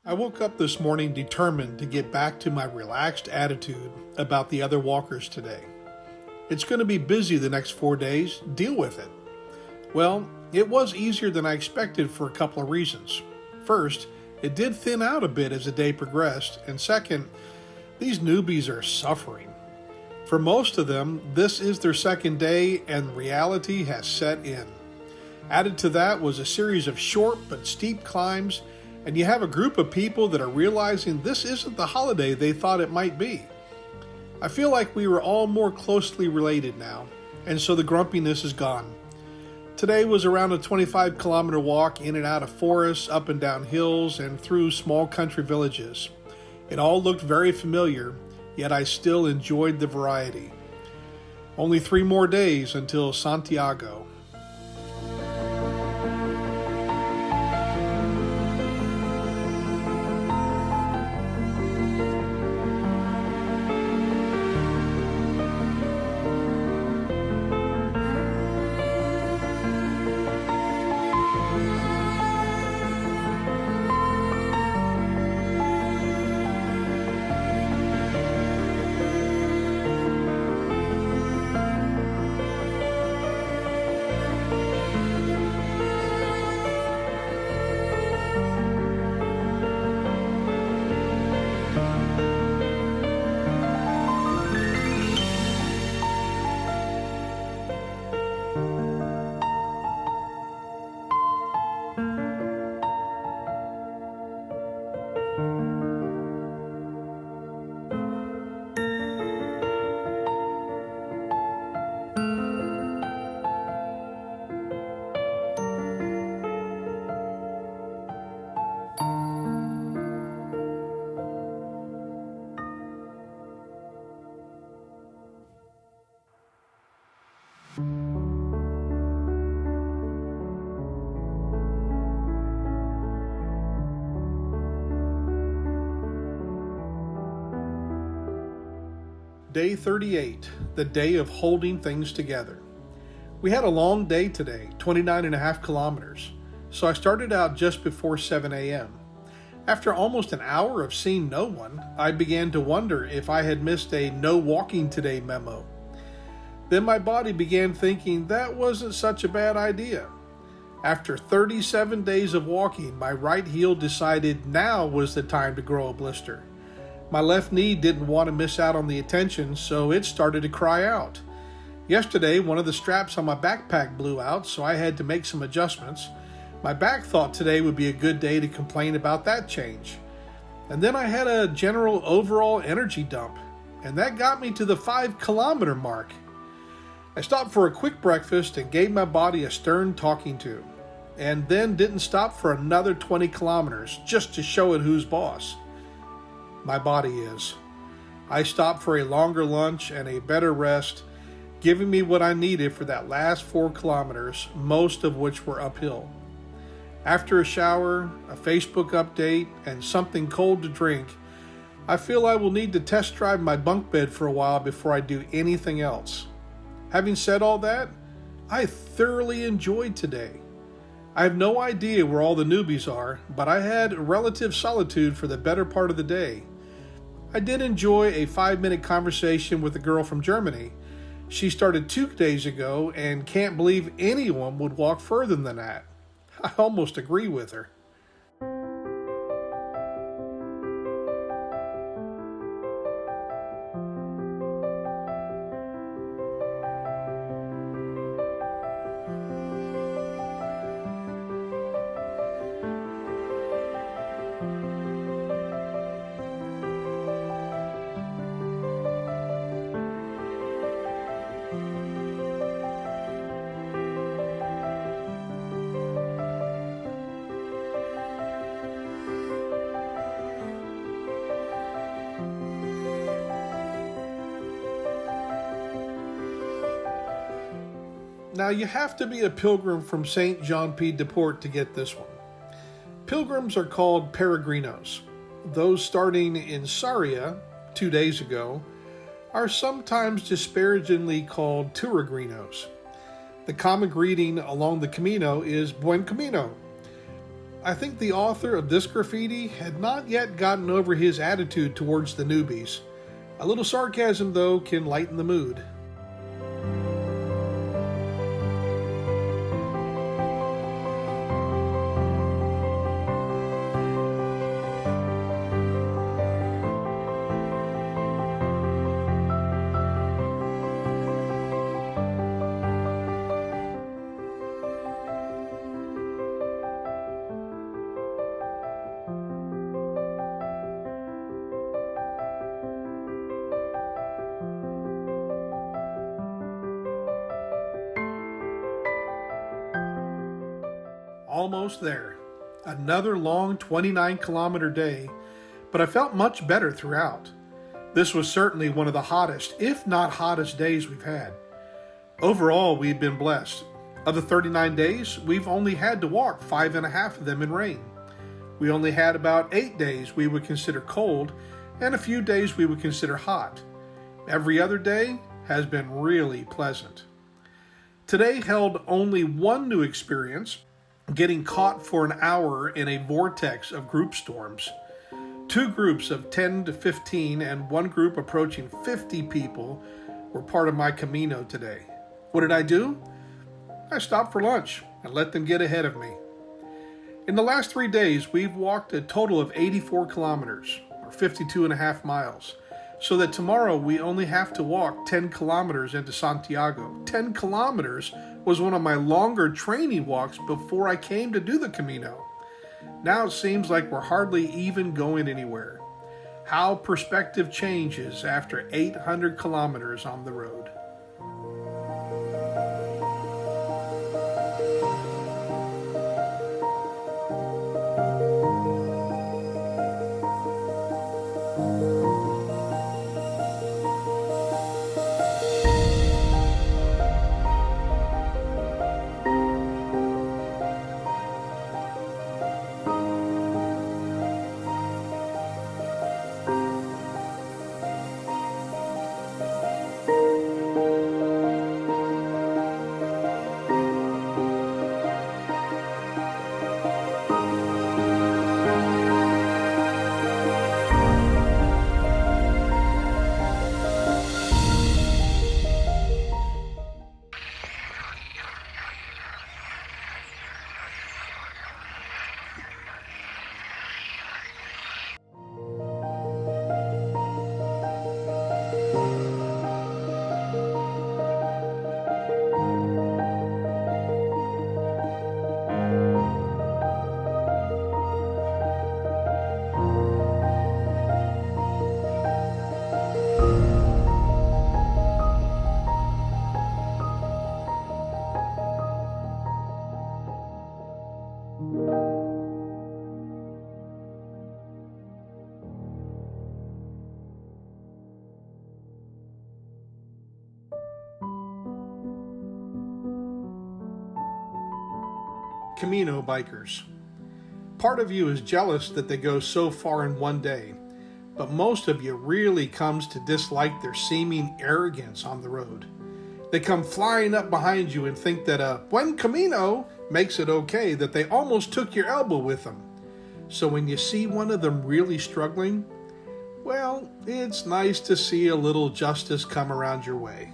I woke up this morning determined to get back to my relaxed attitude about the other walkers today. It's going to be busy the next 4 days. Deal with it. Well, it was easier than I expected for a couple of reasons. First, it did thin out a bit as the day progressed, and second, these newbies are suffering. For most of them, this is their second day and reality has set in. Added to that was a series of short but steep climbs, and you have a group of people that are realizing this isn't the holiday they thought it might be. I feel like we were all more closely related now, and so the grumpiness is gone. Today was around a 25-kilometer walk in and out of forests, up and down hills, and through small country villages. It all looked very familiar, yet I still enjoyed the variety. Only 3 more days until Santiago. Day 38, the day of holding things together. We had a long day today, 29.5 kilometers, so I started out just before 7 a.m. After almost an hour of seeing no one, I began to wonder if I had missed a no walking today memo. Then my body began thinking that wasn't such a bad idea. After 37 days of walking, my right heel decided now was the time to grow a blister. My left knee didn't want to miss out on the attention, so it started to cry out. Yesterday, one of the straps on my backpack blew out, so I had to make some adjustments. My back thought today would be a good day to complain about that change. And then I had a general overall energy dump, and that got me to the 5-kilometer mark. I stopped for a quick breakfast and gave my body a stern talking to, and then didn't stop for another 20 kilometers just to show it who's boss. My body is. I stopped for a longer lunch and a better rest, giving me what I needed for that last 4 kilometers, most of which were uphill. After a shower, a Facebook update, and something cold to drink, I feel I will need to test drive my bunk bed for a while before I do anything else. Having said all that, I thoroughly enjoyed today. I have no idea where all the newbies are, but I had relative solitude for the better part of the day. I did enjoy a 5-minute conversation with a girl from Germany. She started 2 days ago and can't believe anyone would walk further than that. I almost agree with her. Now, you have to be a pilgrim from St. Jean Pied de Port to get this one. Pilgrims are called peregrinos. Those starting in Sarria 2 days ago are sometimes disparagingly called touragrinos. The common greeting along the Camino is Buen Camino. I think the author of this graffiti had not yet gotten over his attitude towards the newbies. A little sarcasm, though, can lighten the mood. Almost there. Another long 29-kilometer day, but I felt much better throughout. This was certainly one of the hottest, if not hottest, days we've had. Overall, we've been blessed. Of the 39 days, we've only had to walk 5.5 of them in rain. We only had about 8 days we would consider cold, and a few days we would consider hot. Every other day has been really pleasant. Today held only one new experience, getting caught for an hour in a vortex of group storms. 2 groups of 10 to 15 and one group approaching 50 people were part of my Camino today. What did I do? I stopped for lunch and let them get ahead of me. In the last 3 days, we've walked a total of 84 kilometers, or 52.5 miles, so that tomorrow we only have to walk 10 kilometers into Santiago. 10 kilometers was one of my longer training walks before I came to do the Camino. Now it seems like we're hardly even going anywhere. How perspective changes after 800 kilometers on the road. Camino bikers. Part of you is jealous that they go so far in one day, but most of you really comes to dislike their seeming arrogance on the road. They come flying up behind you and think that a buen camino makes it okay, that they almost took your elbow with them. So when you see one of them really struggling, well, it's nice to see a little justice come around your way.